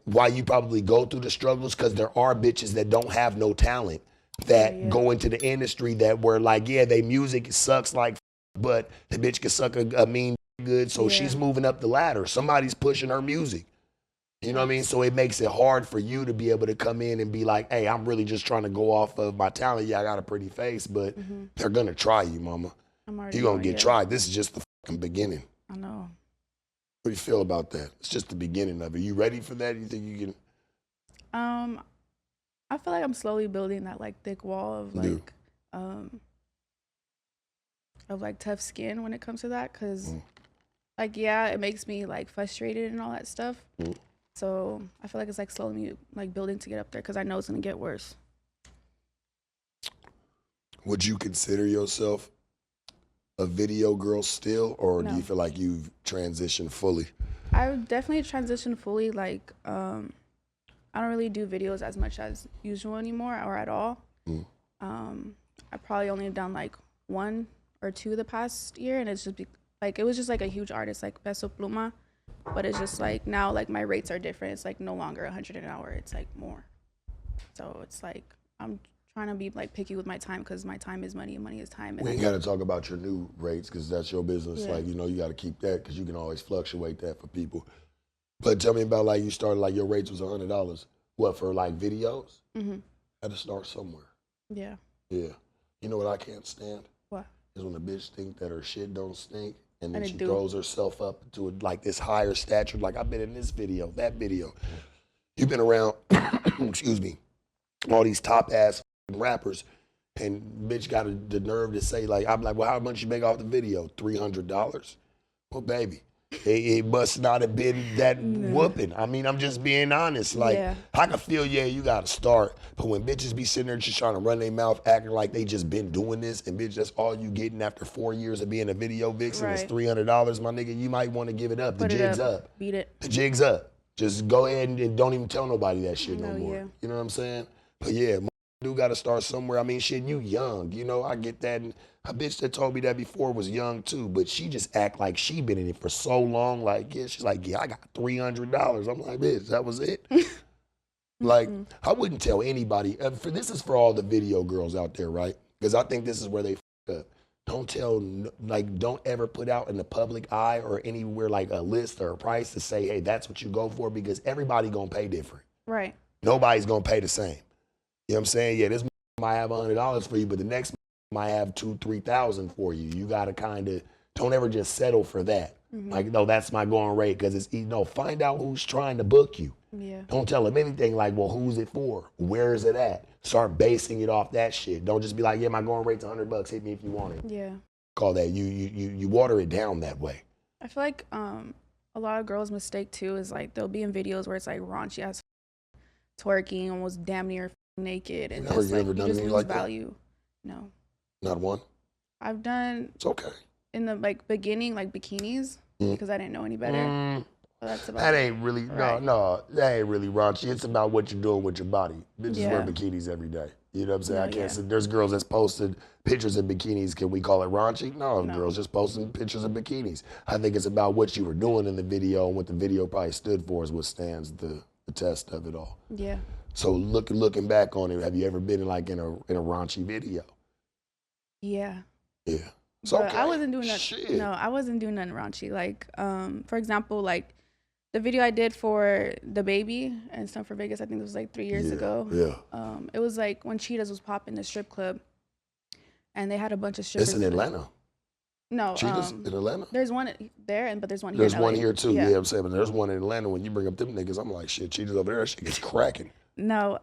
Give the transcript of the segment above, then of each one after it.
why you probably go through the struggles, because there are bitches that don't have no talent that go into the industry that were like, yeah, they music sucks like, but the bitch can suck a mean good, so she's moving up the ladder. Somebody's pushing her music. You know what I mean? So it makes it hard for you to be able to come in and be like, hey, I'm really just trying to go off of my talent. Yeah, I got a pretty face, but they're going to try you, mama. You're going to get tried. This is just the fucking beginning. I know. What do you feel about that? It's just the beginning of it. You ready for that? You think you can? I feel like I'm slowly building that like thick wall of like tough skin when it comes to that, because like it makes me like frustrated and all that stuff. So I feel like it's like slowly like building to get up there, because I know it's gonna get worse. Would you consider yourself a video girl still, or do you feel like you've transitioned fully? I would definitely transitioned fully. Like I don't really do videos as much as usual anymore, or at all. I probably only done like 1 or 2 the past year, and it's just like it was just like a huge artist like Peso Pluma, but it's just like now like my rates are different. It's like no longer 100 an hour, it's like more. So it's like I'm trying to be like picky with my time, because my time is money and money is time. And we ain't got to talk about your new rates, because that's your business. Like, you know, you got to keep that, because you can always fluctuate that for people. But tell me about, like, you started, like, your rates was $100. What, for, like, videos? Had to start somewhere. Yeah. Yeah. You know what I can't stand? What? Is when a bitch think that her shit don't stink, and then she throws herself up to, like, this higher stature. Like, I've been in this video, that video. You've been around, excuse me, all these top-ass rappers, and bitch got the nerve to say, like, I'm like, well, how much you make off the video? $300? Well, baby, it must not have been that whooping. I mean, I'm just being honest. Like, I can feel, you got to start. But when bitches be sitting there just trying to run their mouth, acting like they just been doing this, and bitch, that's all you getting after 4 years of being a video vixen is $300, my nigga, you might want to give it up. The jig's up. Beat it. The jig's up. Just go ahead and don't even tell nobody that shit no more. You know what I'm saying? But yeah, do got to start somewhere. I mean, shit, you young, you know, I get that. And a bitch that told me that before was young too, but she just act like she been in it for so long. Like, yeah, she's like, yeah, I got $300. I'm like, bitch, that was it? Like, I wouldn't tell anybody. This is for all the video girls out there, right? Because I think this is where they fuck up. Don't ever put out in the public eye or anywhere like a list or a price to say, hey, that's what you go for, because everybody gonna pay different. Right. Nobody's gonna pay the same. You know what I'm saying? Yeah, this might have $100 for you, but the next might have $2,000-3,000 for you. You gotta kind of, don't ever just settle for that. Like, no, that's my going rate, because it's, find out who's trying to book you. Yeah. Don't tell them anything like, well, who's it for? Where is it at? Start basing it off that shit. Don't just be like, yeah, my going rate's $100. Hit me if you want it. Yeah. Call that, you water it down that way. I feel like a lot of girls' mistake too is like they'll be in videos where it's like raunchy as twerking, almost damn near naked, and just like you just lose value. No. Not one? I've done. It's okay. In the like beginning, like bikinis, because I didn't know any better. So that's about that ain't really no, that ain't really raunchy. It's about what you're doing with your body. Bitches wear bikinis every day. You know what I'm saying? I can't say there's girls that's posted pictures of bikinis. Can we call it raunchy? No, girls just posting pictures of bikinis. I think it's about what you were doing in the video, and what the video probably stood for is what stands the test of it all. Yeah. So looking back on it, have you ever been in a raunchy video? Yeah. Yeah. So I wasn't doing nothing. No, I wasn't doing nothing raunchy. Like, for example, like the video I did for the baby and stuff for Vegas, I think it was like 3 years ago. Yeah. It was like when Cheetahs was popping the strip club, and they had a bunch of strippers. It's in Atlanta. No, Cheetahs in Atlanta. There's one there, but there's one here. There's one here too. Yeah, I'm saying, but there's one in Atlanta. When you bring up them niggas, I'm like, shit, Cheetahs over there, that shit gets cracking. No,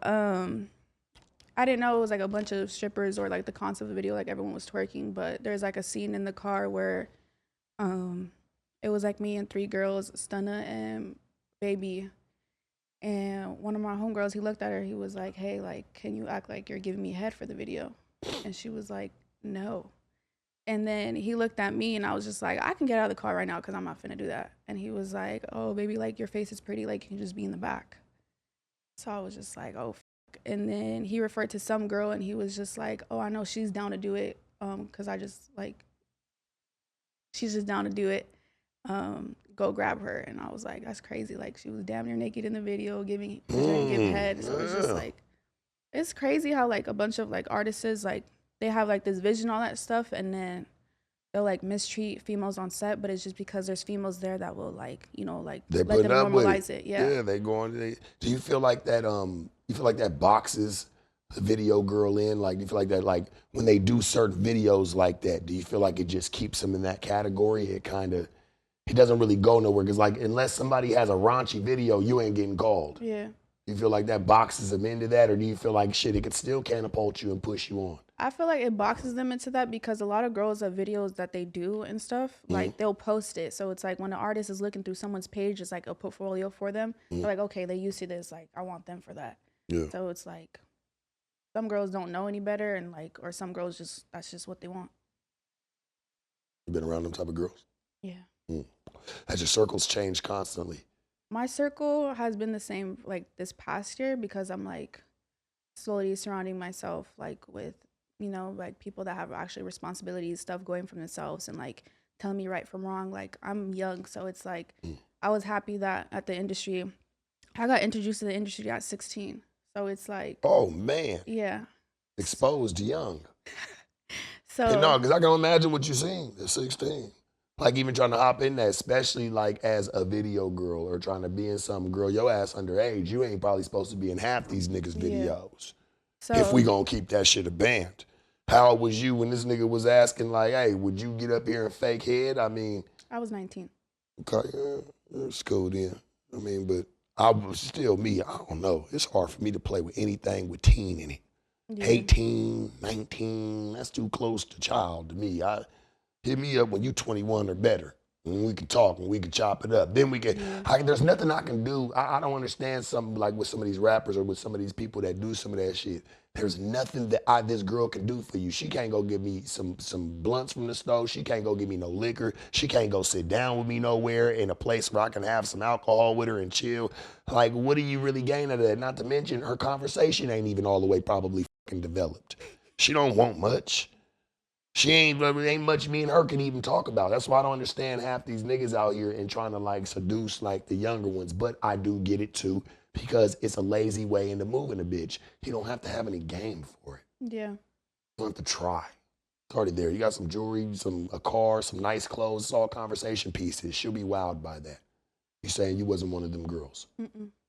I didn't know it was like a bunch of strippers, or like the concept of the video, like everyone was twerking. But there's like a scene in the car where, it was like me and 3 girls, Stunna and Baby, and one of my homegirls. He looked at her. He was like, "Hey, like, can you act like you're giving me head for the video?" And she was like, "No." And then he looked at me, and I was just like, "I can get out of the car right now, because I'm not finna do that." And he was like, "Oh, baby, like your face is pretty. Like, can you just be in the back?" So I was just like, "Oh." And then he referred to some girl, and he was just like, "Oh, I know she's down to do it, because I just like, she's just down to do it, go grab her, and I was like, that's crazy. Like she was damn near naked in the video, giving trying to give head. So it's just like, it's crazy how like a bunch of like artists like they have like this vision, all that stuff, and then they'll like mistreat females on set, but it's just because there's females there that will like, you know, like They let them normalize it. Yeah, they going. Do you feel like that? You feel like that boxes the video girl in? Like, you feel like that? Like when they do certain videos like that, do you feel like it just keeps them in that category? It doesn't really go nowhere because like unless somebody has a raunchy video, you ain't getting called. Yeah. Do you feel like that boxes them into that, or do you feel like shit, it could still catapult you and push you on? I feel like it boxes them into that because a lot of girls have videos that they do and stuff, like they'll post it. So it's like when the artist is looking through someone's page, it's like a portfolio for them. They're like, okay, they used to this, like I want them for that. Yeah. So it's like some girls don't know any better, and like, or some girls just, that's just what they want. You been around them type of girls? Yeah. Has your circles changed constantly? My circle has been the same like this past year because I'm like slowly surrounding myself like with, you know, like people that have actually responsibilities, stuff going for themselves and like telling me right from wrong. Like I'm young, so it's like I was happy that at the industry, I got introduced to the industry at 16. So it's like, oh man, yeah, exposed young. So And no, because I can imagine what you're seeing at 16. Like even trying to hop in that, especially like as a video girl or trying to be in some girl, your ass underage. You ain't probably supposed to be in half these niggas' videos. So if we gonna keep that shit a band. How old was you when this nigga was asking like, hey, would you get up here and fake head? I mean, I was 19. Okay, yeah, it's cool then. I mean, but I was still me. I don't know. It's hard for me to play with anything with teen in it. Yeah. 18, 19, that's too close to child to me. Hit me up when you 21 or better. And we can talk and we can chop it up. Then we can, there's nothing I can do. I don't understand something like with some of these rappers or with some of these people that do some of that shit. There's nothing that this girl can do for you. She can't go give me some blunts from the stove. She can't go give me no liquor. She can't go sit down with me nowhere in a place where I can have some alcohol with her and chill. Like, what do you really gain out of that? Not to mention her conversation ain't even all the way probably fucking developed. She don't want much. Ain't much me and her can even talk about. That's why I don't understand half these niggas out here and trying to like seduce like the younger ones. But I do get it too, because it's a lazy way into moving a bitch. You don't have to have any game for it. Yeah. You don't have to try. It's already there. You got some jewelry, a car, some nice clothes. It's all conversation pieces. She'll be wowed by that. You saying you wasn't one of them girls?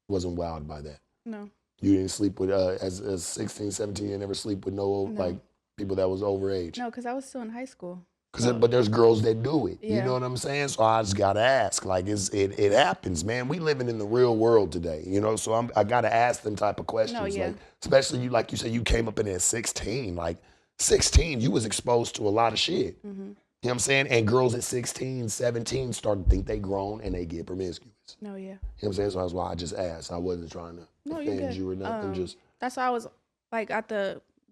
Wasn't wowed by that? No. You didn't sleep with, as 16, 17, you never sleep with no. Like, people that was over age? No, because I was still in high school. But there's girls that do it. Yeah. You know what I'm saying? So I just gotta ask. Like it happens, man. We living in the real world today. You know, so I gotta ask them type of questions. No, yeah. Like, especially you, like you said, you came up in at 16. Like 16, you was exposed to a lot of shit. You know what I'm saying? And girls at 16, 17 start to think they grown and they get promiscuous. No, yeah. You know what I'm saying? So that's why I just asked. I wasn't trying to offend you or nothing. That's why I was like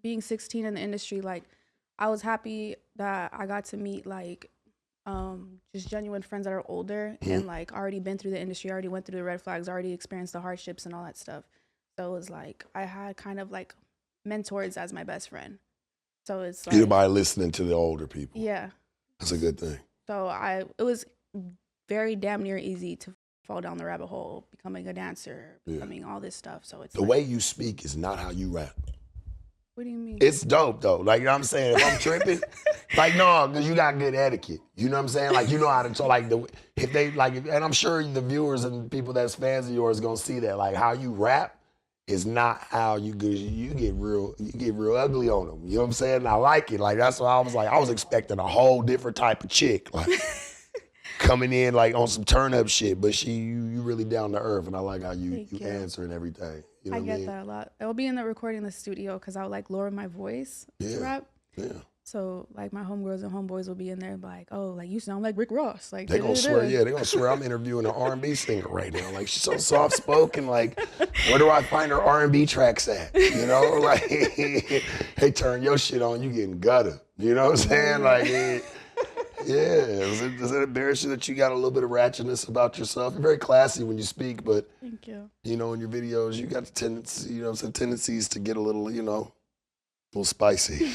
being 16 in the industry, like I was happy that I got to meet like just genuine friends that are older and like already been through the industry, already went through the red flags, already experienced the hardships and all that stuff. So it was like I had kind of like mentors as my best friend. So it's like anybody listening to the older people. Yeah. That's a good thing. So it was very damn near easy to fall down the rabbit hole, becoming a dancer, becoming all this stuff. So it's the way you speak is not how you rap. What do you mean? It's dope though. Like, you know what I'm saying? If I'm tripping, like, no, because you got good etiquette. You know what I'm saying? Like, you know how to talk. Like, and I'm sure the viewers and people that's fans of yours gonna see that. Like, how you rap is not how you get real ugly on them. You know what I'm saying? And I like it. Like, that's why I was expecting a whole different type of chick. Like, coming in like on some turn up shit, but you really down to earth, and I like how you answer and everything. You know I what get mean? that a lot. I'll be in the recording in the studio because I would like lower my voice to rap. Yeah. So like my homegirls and homeboys will be in there like, oh, like you sound like Rick Ross. Like they gonna swear, they gonna swear I'm interviewing an R&B singer right now. Like, she's so soft spoken. Like, where do I find her R&B tracks at? You know, like they turn your shit on, you getting gutter. You know what I'm saying? Like. Does it embarrass you that you got a little bit of ratchetness about yourself? You're very classy when you speak, but thank you. You know, in your videos, you got the tendency, some tendencies to get a little, a little spicy.